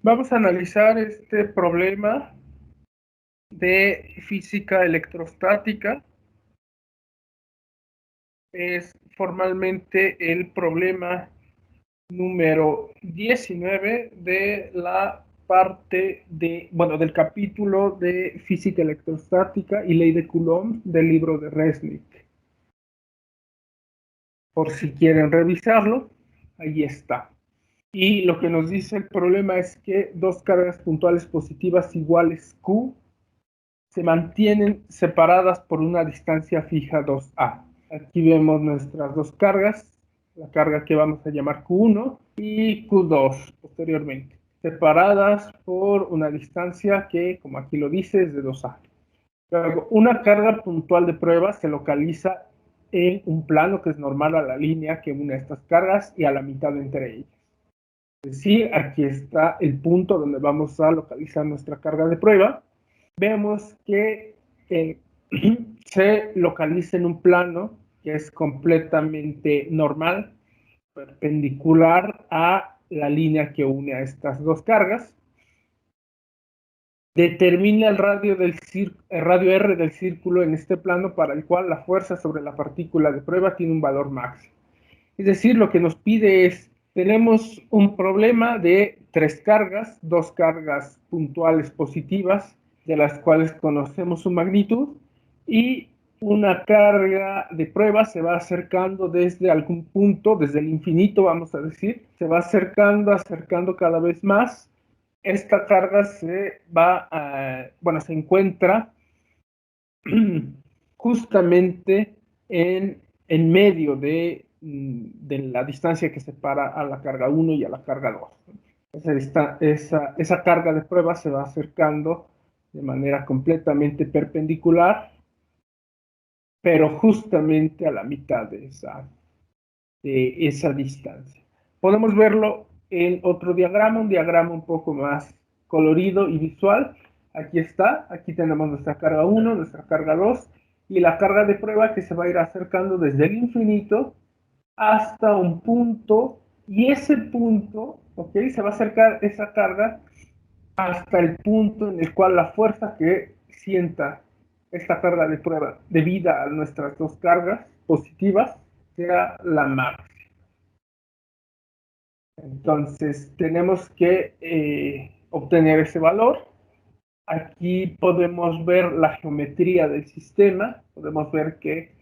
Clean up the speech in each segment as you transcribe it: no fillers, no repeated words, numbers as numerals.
Vamos a analizar este problema de física electrostática. Es formalmente el problema número 19 de la parte del capítulo de física electrostática y ley de Coulomb del libro de Resnick. Por si quieren revisarlo, ahí está. Y lo que nos dice el problema es que dos cargas puntuales positivas iguales Q se mantienen separadas por una distancia fija 2A. Aquí vemos nuestras dos cargas, la carga que vamos a llamar Q1 y Q2 posteriormente, separadas por una distancia que, como aquí lo dice, es de 2A. Luego, una carga puntual de prueba se localiza en un plano que es normal a la línea que une estas cargas y a la mitad entre ellas. Es decir, aquí está el punto donde vamos a localizar nuestra carga de prueba. Vemos que se localiza en un plano que es completamente normal, perpendicular a la línea que une a estas dos cargas. Determina el radio R del círculo en este plano para el cual la fuerza sobre la partícula de prueba tiene un valor máximo. Es decir, lo que nos pide es, tenemos un problema de tres cargas, dos cargas puntuales positivas, de las cuales conocemos su magnitud, y una carga de prueba se va acercando desde algún punto, desde el infinito, vamos a decir, se va acercando cada vez más. Esta carga se encuentra justamente en medio de la distancia que separa a la carga 1 y a la carga 2. Esa carga de prueba se va acercando de manera completamente perpendicular, pero justamente a la mitad de esa distancia. Podemos verlo en otro diagrama, un diagrama un poco más colorido y visual. Aquí está, aquí tenemos nuestra carga 1, nuestra carga 2 y la carga de prueba que se va a ir acercando desde el infinito hasta un punto, y ese punto, se va a acercar esa carga hasta el punto en el cual la fuerza que sienta esta carga de prueba debida a nuestras dos cargas positivas sea la máxima. Entonces tenemos que obtener ese valor. Aquí podemos ver la geometría del sistema, podemos ver que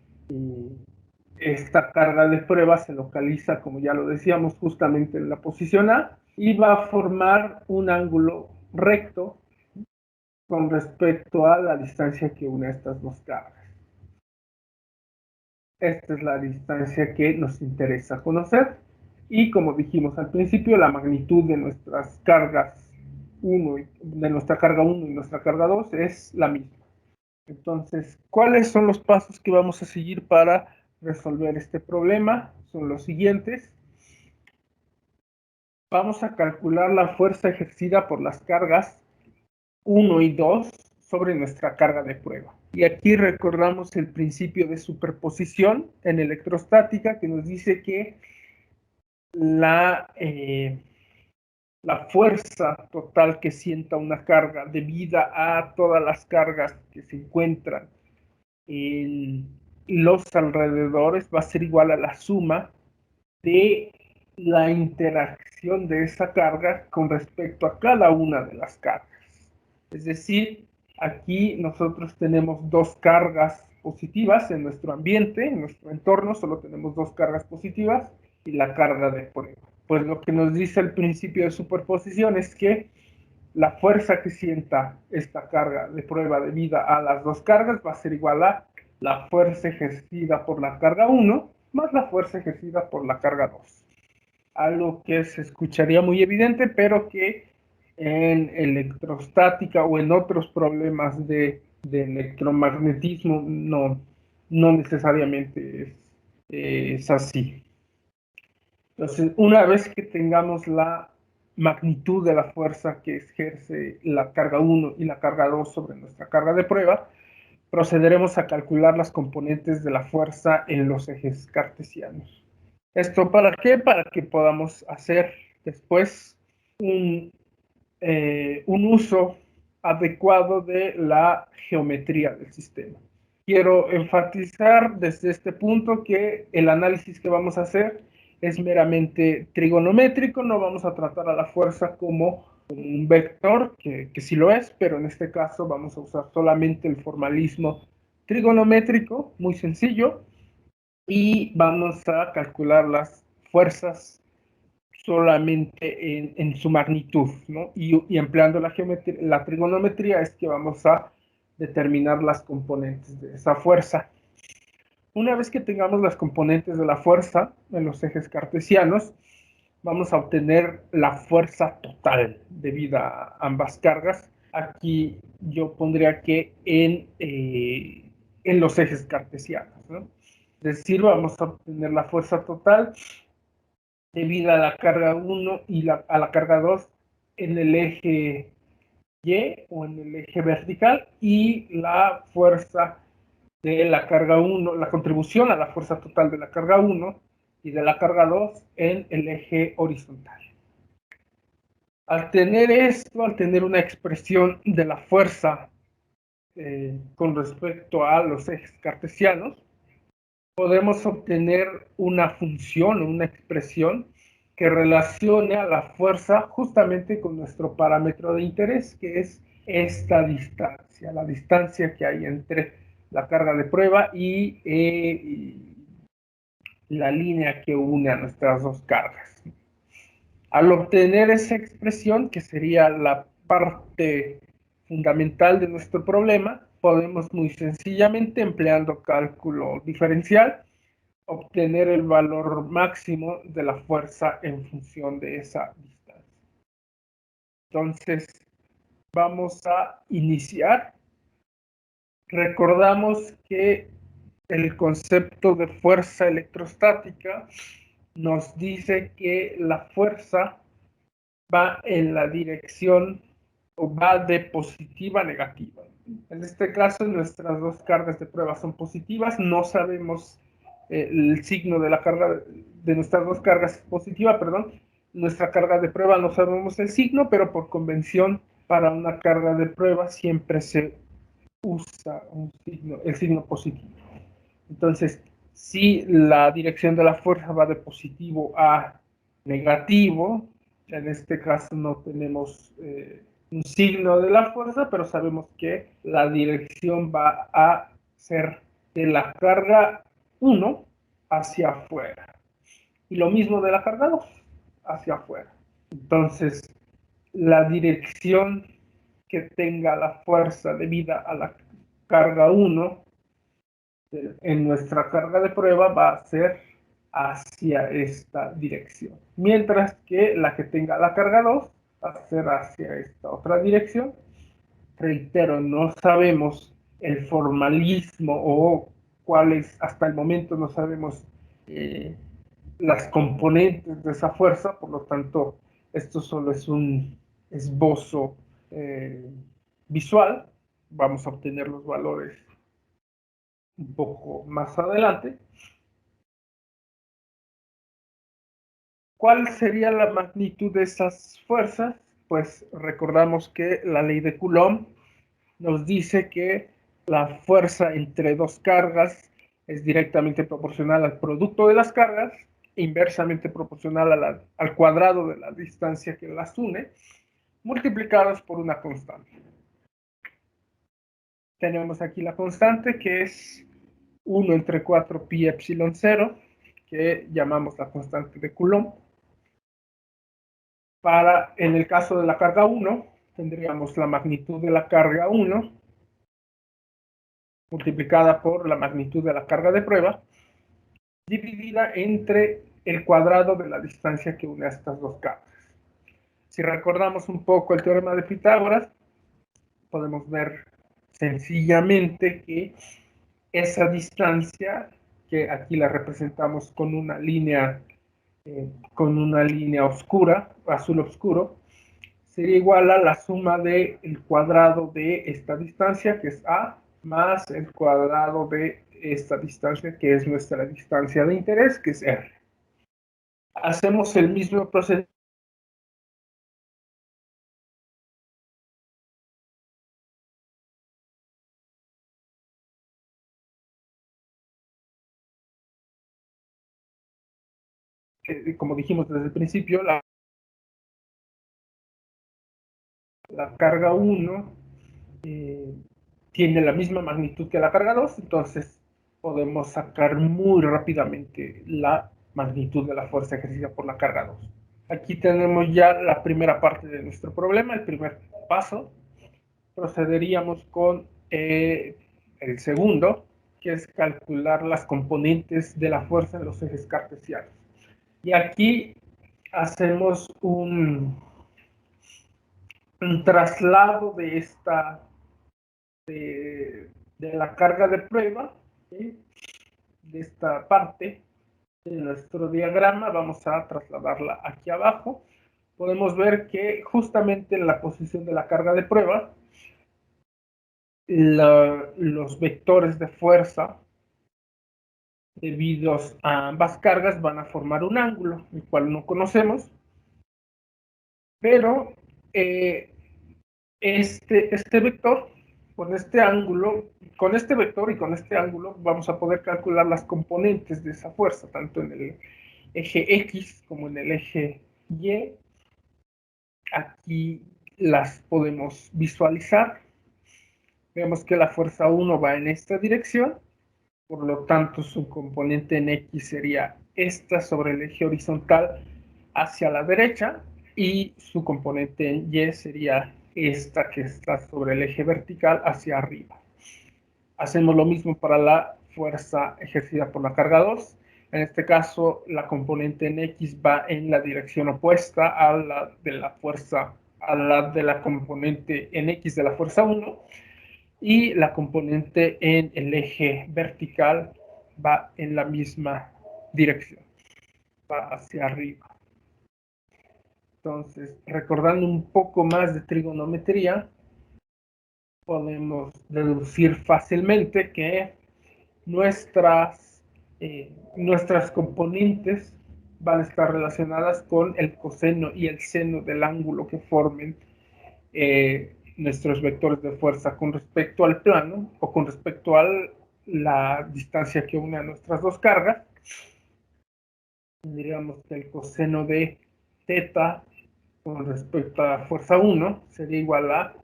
esta carga de prueba se localiza, como ya lo decíamos, justamente en la posición A y va a formar un ángulo recto con respecto a la distancia que une estas dos cargas. Esta es la distancia que nos interesa conocer y, como dijimos al principio, la magnitud de nuestras cargas de nuestra carga 1 y nuestra carga 2 es la misma. Entonces, ¿cuáles son los pasos que vamos a seguir para resolver este problema? Son los siguientes. Vamos a calcular la fuerza ejercida por las cargas 1 y 2 sobre nuestra carga de prueba. Y aquí recordamos el principio de superposición en electrostática que nos dice que la fuerza total que sienta una carga debida a todas las cargas que se encuentran en los alrededores va a ser igual a la suma de la interacción de esa carga con respecto a cada una de las cargas. Es decir, aquí nosotros tenemos dos cargas positivas en nuestro ambiente, en nuestro entorno solo tenemos dos cargas positivas y la carga de prueba. Pues lo que nos dice el principio de superposición es que la fuerza que sienta esta carga de prueba debida a las dos cargas va a ser igual a la fuerza ejercida por la carga 1 más la fuerza ejercida por la carga 2. Algo que se escucharía muy evidente, pero que en electrostática o en otros problemas de electromagnetismo no necesariamente es así. Entonces, una vez que tengamos la magnitud de la fuerza que ejerce la carga 1 y la carga 2 sobre nuestra carga de prueba, procederemos a calcular las componentes de la fuerza en los ejes cartesianos. ¿Esto para qué? Para que podamos hacer después un un uso adecuado de la geometría del sistema. Quiero enfatizar desde este punto que el análisis que vamos a hacer es meramente trigonométrico, no vamos a tratar a la fuerza como un vector, que sí lo es, pero en este caso vamos a usar solamente el formalismo trigonométrico, muy sencillo, y vamos a calcular las fuerzas solamente en su magnitud, ¿no? Y empleando la trigonometría es que vamos a determinar las componentes de esa fuerza. Una vez que tengamos las componentes de la fuerza en los ejes cartesianos, vamos a obtener la fuerza total debida a ambas cargas. Aquí yo pondría que en los ejes cartesianos, ¿no? Es decir, vamos a obtener la fuerza total debida a la carga 1 y a la carga 2 en el eje Y o en el eje vertical, y la fuerza de la carga 1, la contribución a la fuerza total de la carga 1 y de la carga 2 en el eje horizontal. Al tener esto, al tener una expresión de la fuerza con respecto a los ejes cartesianos, podemos obtener una función o una expresión que relacione a la fuerza justamente con nuestro parámetro de interés, que es esta distancia, la distancia que hay entre la carga de prueba y la línea que une a nuestras dos cargas. Al obtener esa expresión, que sería la parte fundamental de nuestro problema, podemos muy sencillamente, empleando cálculo diferencial, obtener el valor máximo de la fuerza en función de esa distancia. Entonces, vamos a iniciar. Recordamos que el concepto de fuerza electrostática nos dice que la fuerza va en la dirección o va de positiva a negativa. En este caso, nuestras dos cargas de prueba son positivas, no sabemos el signo de la carga de nuestras dos cargas es positiva, perdón. Nuestra carga de prueba no sabemos el signo, pero por convención para una carga de prueba siempre se usa el signo positivo. Entonces, si la dirección de la fuerza va de positivo a negativo, en este caso no tenemos un signo de la fuerza, pero sabemos que la dirección va a ser de la carga 1 hacia afuera. Y lo mismo de la carga 2 hacia afuera. Entonces, la dirección que tenga la fuerza debida a la carga 1 en nuestra carga de prueba va a ser hacia esta dirección. Mientras que la que tenga la carga 2 va a ser hacia esta otra dirección. Reitero, no sabemos el formalismo o cuáles, hasta el momento no sabemos las componentes de esa fuerza, por lo tanto, esto solo es un esbozo visual. Vamos a obtener los valores un poco más adelante. ¿Cuál sería la magnitud de esas fuerzas? Pues recordamos que la ley de Coulomb nos dice que la fuerza entre dos cargas es directamente proporcional al producto de las cargas, inversamente proporcional al cuadrado de la distancia que las une, multiplicados por una constante. Tenemos aquí la constante, que es 1 entre 4 pi epsilon 0, que llamamos la constante de Coulomb. En el caso de la carga 1, tendríamos la magnitud de la carga 1 multiplicada por la magnitud de la carga de prueba, dividida entre el cuadrado de la distancia que une a estas dos cargas. Si recordamos un poco el teorema de Pitágoras, podemos ver sencillamente que esa distancia, que aquí la representamos con una línea oscura, azul oscuro, sería igual a la suma del cuadrado de esta distancia, que es A, más el cuadrado de esta distancia, que es nuestra distancia de interés, que es R. Hacemos el mismo procedimiento como dijimos desde el principio, la carga 1 tiene la misma magnitud que la carga 2, entonces podemos sacar muy rápidamente la magnitud de la fuerza ejercida por la carga 2. Aquí tenemos ya la primera parte de nuestro problema, el primer paso. Procederíamos con el segundo, que es calcular las componentes de la fuerza en los ejes cartesianos. Y aquí hacemos un traslado de la carga de prueba, ¿sí? De esta parte de nuestro diagrama, vamos a trasladarla aquí abajo. Podemos ver que justamente en la posición de la carga de prueba, los vectores de fuerza debidos a ambas cargas van a formar un ángulo, el cual no conocemos, pero este vector, con este vector y con este ángulo, vamos a poder calcular las componentes de esa fuerza, tanto en el eje X como en el eje Y. Aquí las podemos visualizar. Vemos que la fuerza 1 va en esta dirección, por lo tanto su componente en X sería esta sobre el eje horizontal hacia la derecha, y su componente en Y sería esta que está sobre el eje vertical hacia arriba. Hacemos lo mismo para la fuerza ejercida por la carga 2. En este caso, la componente en X va en la dirección opuesta a la de la fuerza, a la de la componente en X de la fuerza 1, y la componente en el eje vertical va en la misma dirección, va hacia arriba. Entonces, recordando un poco más de trigonometría, podemos deducir fácilmente que nuestras componentes van a estar relacionadas con el coseno y el seno del ángulo que formen nuestros vectores de fuerza con respecto al plano o con respecto a la distancia que une a nuestras dos cargas. Diríamos que el coseno de θ con respecto a la fuerza 1 sería igual a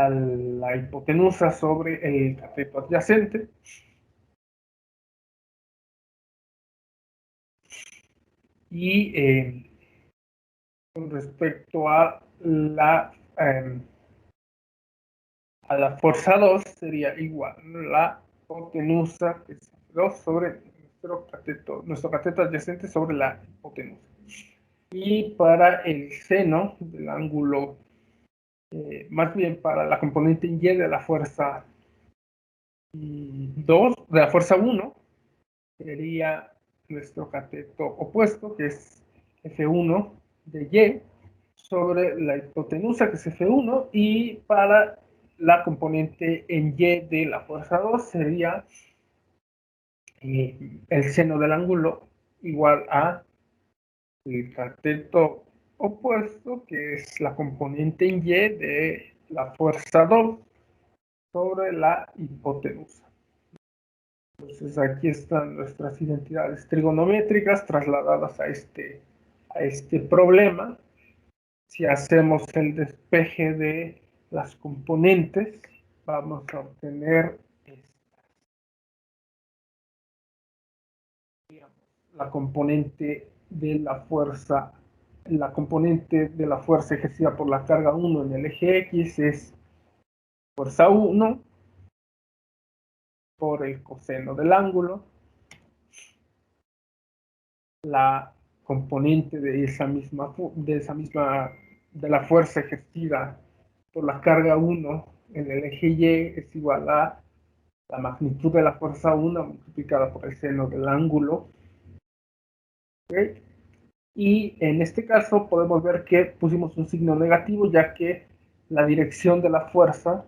la hipotenusa sobre el cateto adyacente. Y con respecto a la fuerza 2 sería igual la hipotenusa, que es 2 sobre nuestro cateto adyacente sobre la hipotenusa. Y para el seno del ángulo, más bien para la componente Y de la fuerza 2, de la fuerza 1, sería nuestro cateto opuesto, que es F1 de Y, sobre la hipotenusa, que es F1, y para la componente en Y de la fuerza 2 sería el seno del ángulo igual a el cateto opuesto, que es la componente en Y de la fuerza 2 sobre la hipotenusa. Entonces aquí están nuestras identidades trigonométricas trasladadas a este problema. Si hacemos el despeje de las componentes, vamos a obtener la componente de la fuerza ejercida por la carga 1 en el eje X es fuerza 1 por el coseno del ángulo. La componente de la fuerza ejercida por la carga 1 en el eje Y es igual a la magnitud de la fuerza 1 multiplicada por el seno del ángulo. ¿Okay? Y en este caso podemos ver que pusimos un signo negativo, ya que la dirección de la fuerza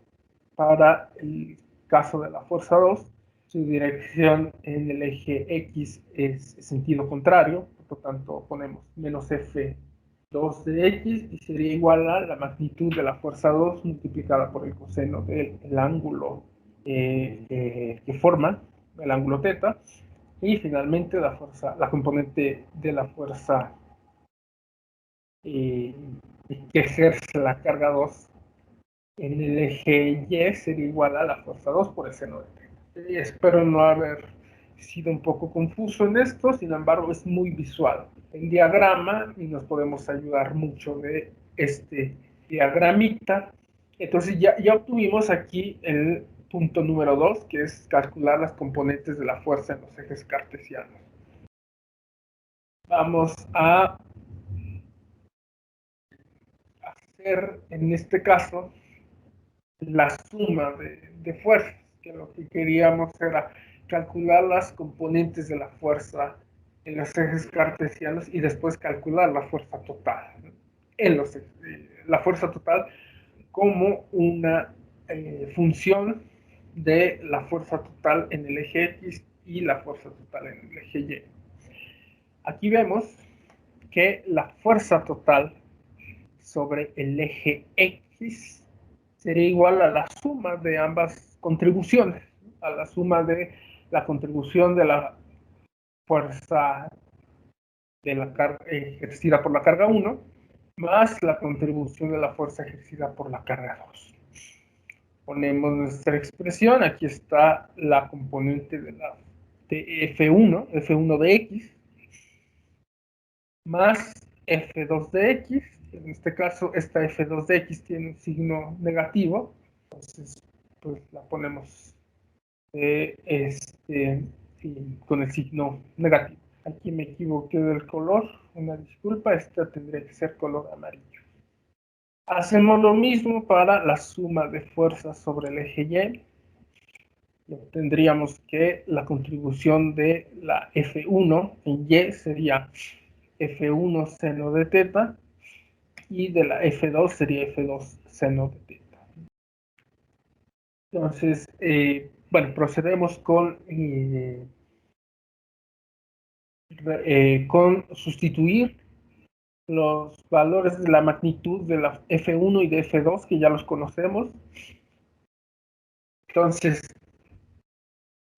para el caso de la fuerza 2, su dirección en el eje X es sentido contrario, por lo tanto ponemos menos F2 de X y sería igual a la magnitud de la fuerza 2 multiplicada por el coseno del ángulo que forman, el ángulo θ. Y finalmente la componente de la fuerza que ejerce la carga 2 en el eje Y sería igual a la fuerza 2 por el seno de θ. Y espero no haber sido un poco confuso en esto, sin embargo es muy visual el diagrama y nos podemos ayudar mucho de este diagramita. Entonces ya obtuvimos aquí el punto número 2, que es calcular las componentes de la fuerza en los ejes cartesianos. Vamos a hacer en este caso la suma de fuerzas, que lo que queríamos era calcular las componentes de la fuerza en los ejes cartesianos y después calcular la fuerza total en la fuerza total como una función de la fuerza total en el eje X y la fuerza total en el eje Y. Aquí vemos que la fuerza total sobre el eje X sería igual a la suma de ambas contribuciones, a la suma de la contribución de la fuerza de la ejercida por la carga 1 más la contribución de la fuerza ejercida por la carga 2. Ponemos nuestra expresión, aquí está la componente de F1 de X, más F2 de X. En este caso, esta F2 de X tiene un signo negativo, entonces pues la ponemos con el signo negativo. Aquí me equivoqué del color, una disculpa, esta tendría que ser color amarillo. Hacemos lo mismo para la suma de fuerzas sobre el eje Y. Tendríamos que la contribución de la F1 en Y sería F1 seno de θ y de la F2 sería F2 seno de θ. Entonces, bueno, procedemos con sustituir los valores de la magnitud de la F1 y de F2, que ya los conocemos. Entonces,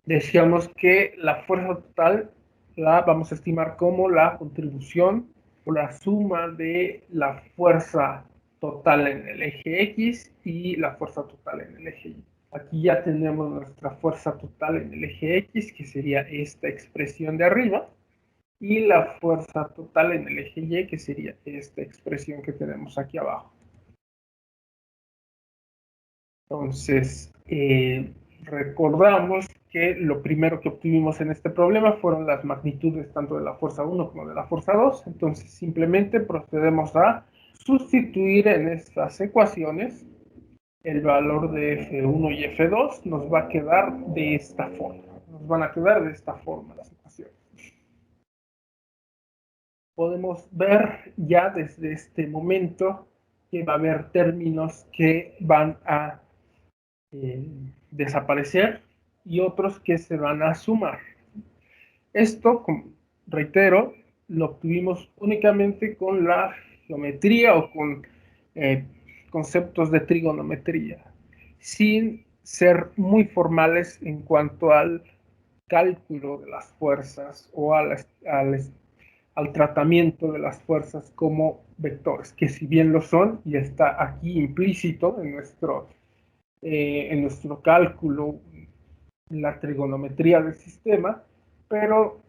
decíamos que la fuerza total la vamos a estimar como la contribución o la suma de la fuerza total en el eje X y la fuerza total en el eje Y. Aquí ya tenemos nuestra fuerza total en el eje X, que sería esta expresión de arriba, y la fuerza total en el eje Y, que sería esta expresión que tenemos aquí abajo. Entonces, recordamos que lo primero que obtuvimos en este problema fueron las magnitudes tanto de la fuerza 1 como de la fuerza 2. Entonces, simplemente procedemos a sustituir en estas ecuaciones el valor de F1 y F2. Nos va a quedar de esta forma. Nos van a quedar de esta forma las ecuaciones. Podemos ver ya desde este momento que va a haber términos que van a desaparecer y otros que se van a sumar. Esto, reitero, lo obtuvimos únicamente con la geometría o con conceptos de trigonometría, sin ser muy formales en cuanto al cálculo de las fuerzas o al tratamiento de las fuerzas como vectores, que si bien lo son y está aquí implícito en nuestro cálculo, la trigonometría del sistema, pero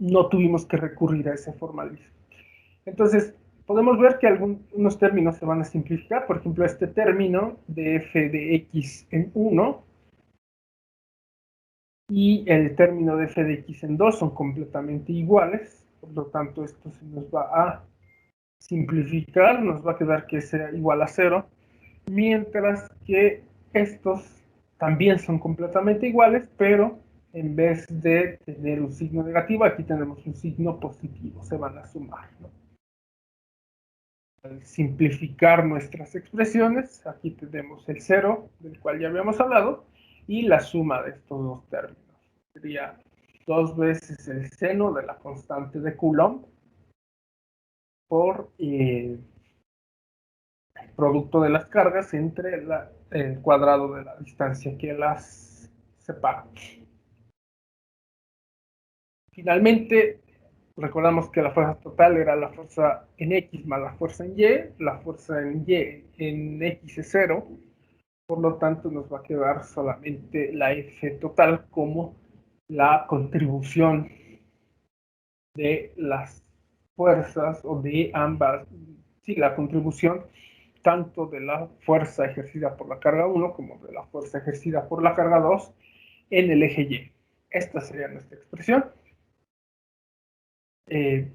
no tuvimos que recurrir a ese formalismo. Entonces, podemos ver que algunos términos se van a simplificar. Por ejemplo, este término de f de x en 1 y el término de f de x en 2 son completamente iguales. Por lo tanto, esto se nos va a simplificar. Nos va a quedar que sea igual a 0. Mientras que estos también son completamente iguales, pero en vez de tener un signo negativo, aquí tenemos un signo positivo, se van a sumar, ¿no? Al simplificar nuestras expresiones, aquí tenemos el 0, del cual ya habíamos hablado, y la suma de estos dos términos. Sería 2 veces el seno de la constante de Coulomb por producto de las cargas entre el cuadrado de la distancia que las separa. Finalmente, recordamos que la fuerza total era la fuerza en X más la fuerza en Y. La fuerza en Y en X es 0. Por lo tanto, nos va a quedar solamente la F total como la contribución de las fuerzas o de ambas, sí, la contribución tanto de la fuerza ejercida por la carga 1 como de la fuerza ejercida por la carga 2 en el eje Y. Esta sería nuestra expresión.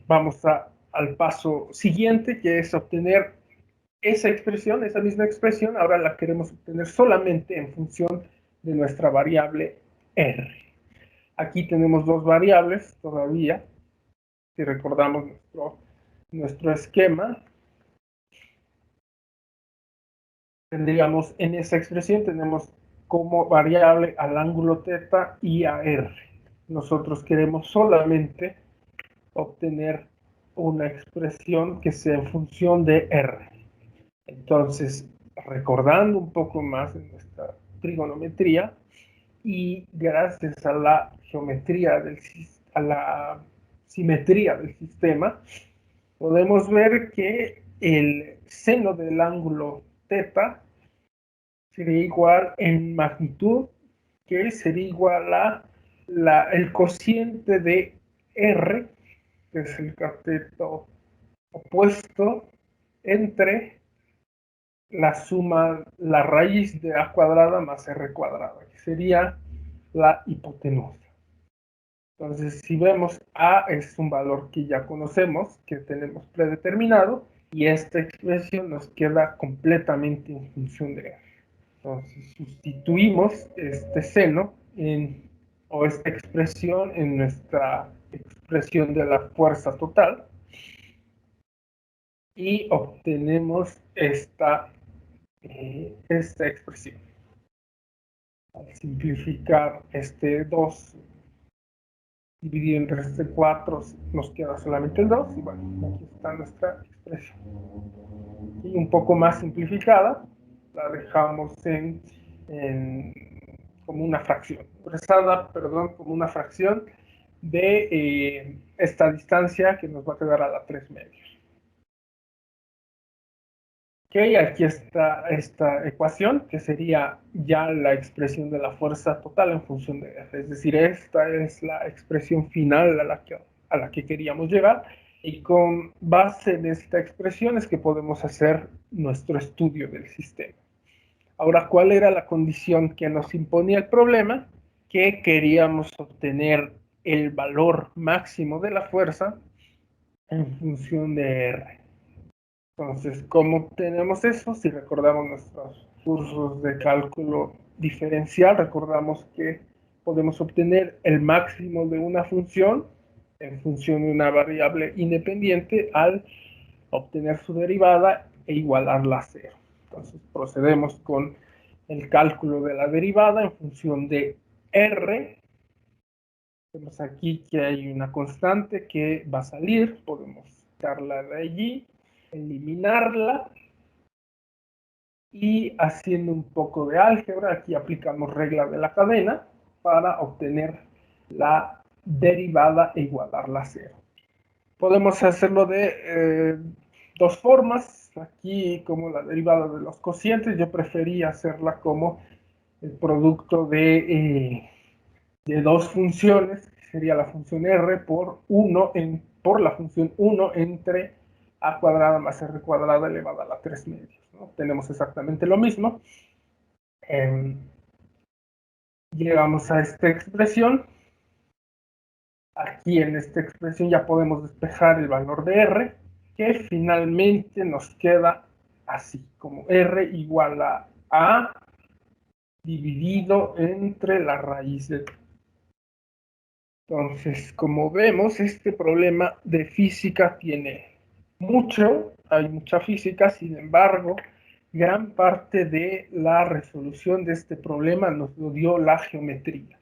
Vamos al paso siguiente, que es obtener esa expresión, esa misma expresión, ahora la queremos obtener solamente en función de nuestra variable R. Aquí tenemos dos variables todavía. Si recordamos nuestro esquema, tendríamos en esa expresión, tenemos como variable al ángulo θ y a R. Nosotros queremos solamente obtener una expresión que sea en función de R. Entonces, recordando un poco más de nuestra trigonometría y gracias a la geometría a la simetría del sistema, podemos ver que el seno del ángulo θ sería igual en magnitud, que sería igual a el cociente de R, que es el cateto opuesto, entre la suma, la raíz de a cuadrada más r cuadrada, que sería la hipotenusa. Entonces, si vemos, a es un valor que ya conocemos, que tenemos predeterminado, y esta expresión nos queda completamente en función de r. Entonces, sustituimos este seno o esta expresión en nuestra expresión de la fuerza total y obtenemos esta expresión. Al simplificar este 2 dividido entre este 4, nos queda solamente el 2, y bueno, aquí está nuestra expresión. Y un poco más simplificada, la dejamos como una fracción, expresada, perdón, como una fracción de esta distancia que nos va a quedar a la 3 medios. Ok, aquí está esta ecuación, que sería ya la expresión de la fuerza total en función de F. Es decir, esta es la expresión final a la que queríamos llegar. Y con base en esta expresión es que podemos hacer nuestro estudio del sistema. Ahora, ¿cuál era la condición que nos imponía el problema? Que queríamos obtener el valor máximo de la fuerza en función de R. Entonces, ¿cómo obtenemos eso? Si recordamos nuestros cursos de cálculo diferencial, recordamos que podemos obtener el máximo de una función en función de una variable independiente al obtener su derivada e igualarla a cero. Entonces, procedemos con el cálculo de la derivada en función de R. Vemos aquí que hay una constante que va a salir, podemos quitarla de allí, eliminarla, y haciendo un poco de álgebra, aquí aplicamos regla de la cadena para obtener la derivada e igualarla a cero. Podemos hacerlo de dos formas. Aquí, como la derivada de los cocientes, yo prefería hacerla como el producto de dos funciones, que sería la función r por la función 1 entre a cuadrada más r cuadrada elevada a la 3 medios, ¿no? Tenemos exactamente lo mismo. Llegamos a esta expresión. Aquí en esta expresión ya podemos despejar el valor de r, que finalmente nos queda así, como r igual a dividido entre la raíz de. Entonces, como vemos, este problema de física tiene hay mucha física, sin embargo, gran parte de la resolución de este problema nos lo dio la geometría.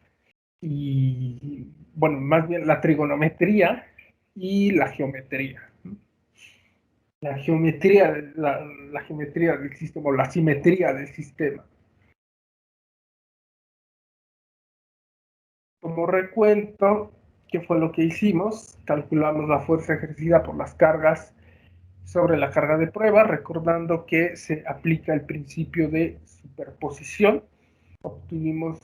Y, bueno, más bien la trigonometría y la geometría. La geometría del sistema, o la simetría del sistema. Como recuento, ¿qué fue lo que hicimos? Calculamos la fuerza ejercida por las cargas sobre la carga de prueba, recordando que se aplica el principio de superposición. Obtuvimos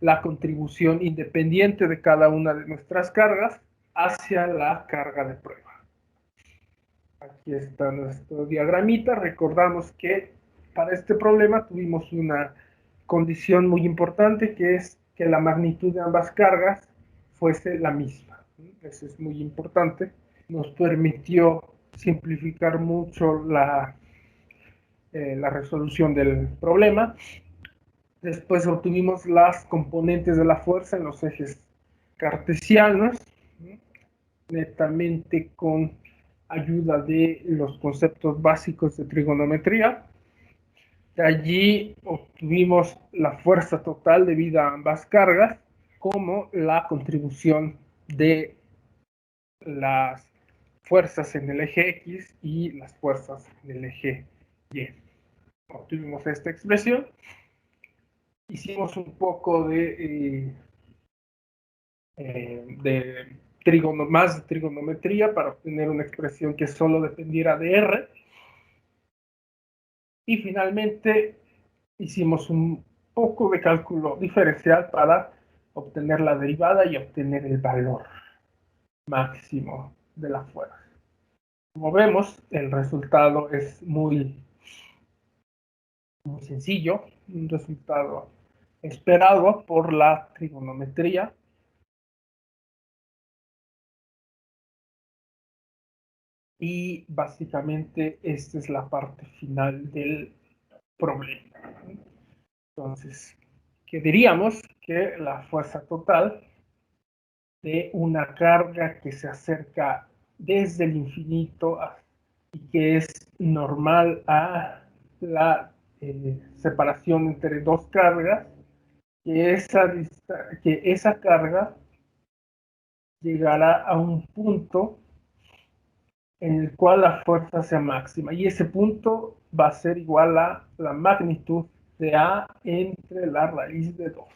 la contribución independiente de cada una de nuestras cargas hacia la carga de prueba. Aquí está nuestro diagramita. Recordamos que para este problema tuvimos una condición muy importante, que es que la magnitud de ambas cargas fuese la misma. Eso es muy importante. Nos permitió simplificar mucho la resolución del problema. Después obtuvimos las componentes de la fuerza en los ejes cartesianos, netamente con ayuda de los conceptos básicos de trigonometría. De allí obtuvimos la fuerza total debida a ambas cargas, como la contribución de las fuerzas en el eje X y las fuerzas en el eje Y. Obtuvimos esta expresión. Hicimos un poco de más de trigonometría para obtener una expresión que solo dependiera de R. Y finalmente hicimos un poco de cálculo diferencial para obtener la derivada y obtener el valor máximo de la fuerza. Como vemos, el resultado es muy sencillo, un resultado esperado por la trigonometría. Y básicamente esta es la parte final del problema. Entonces, ¿qué diríamos? Que la fuerza total de una carga que se acerca desde el infinito y que es normal a la separación entre dos cargas, que esa carga llegará a un punto en el cual la fuerza sea máxima, y ese punto va a ser igual a la magnitud de A entre la raíz de 2.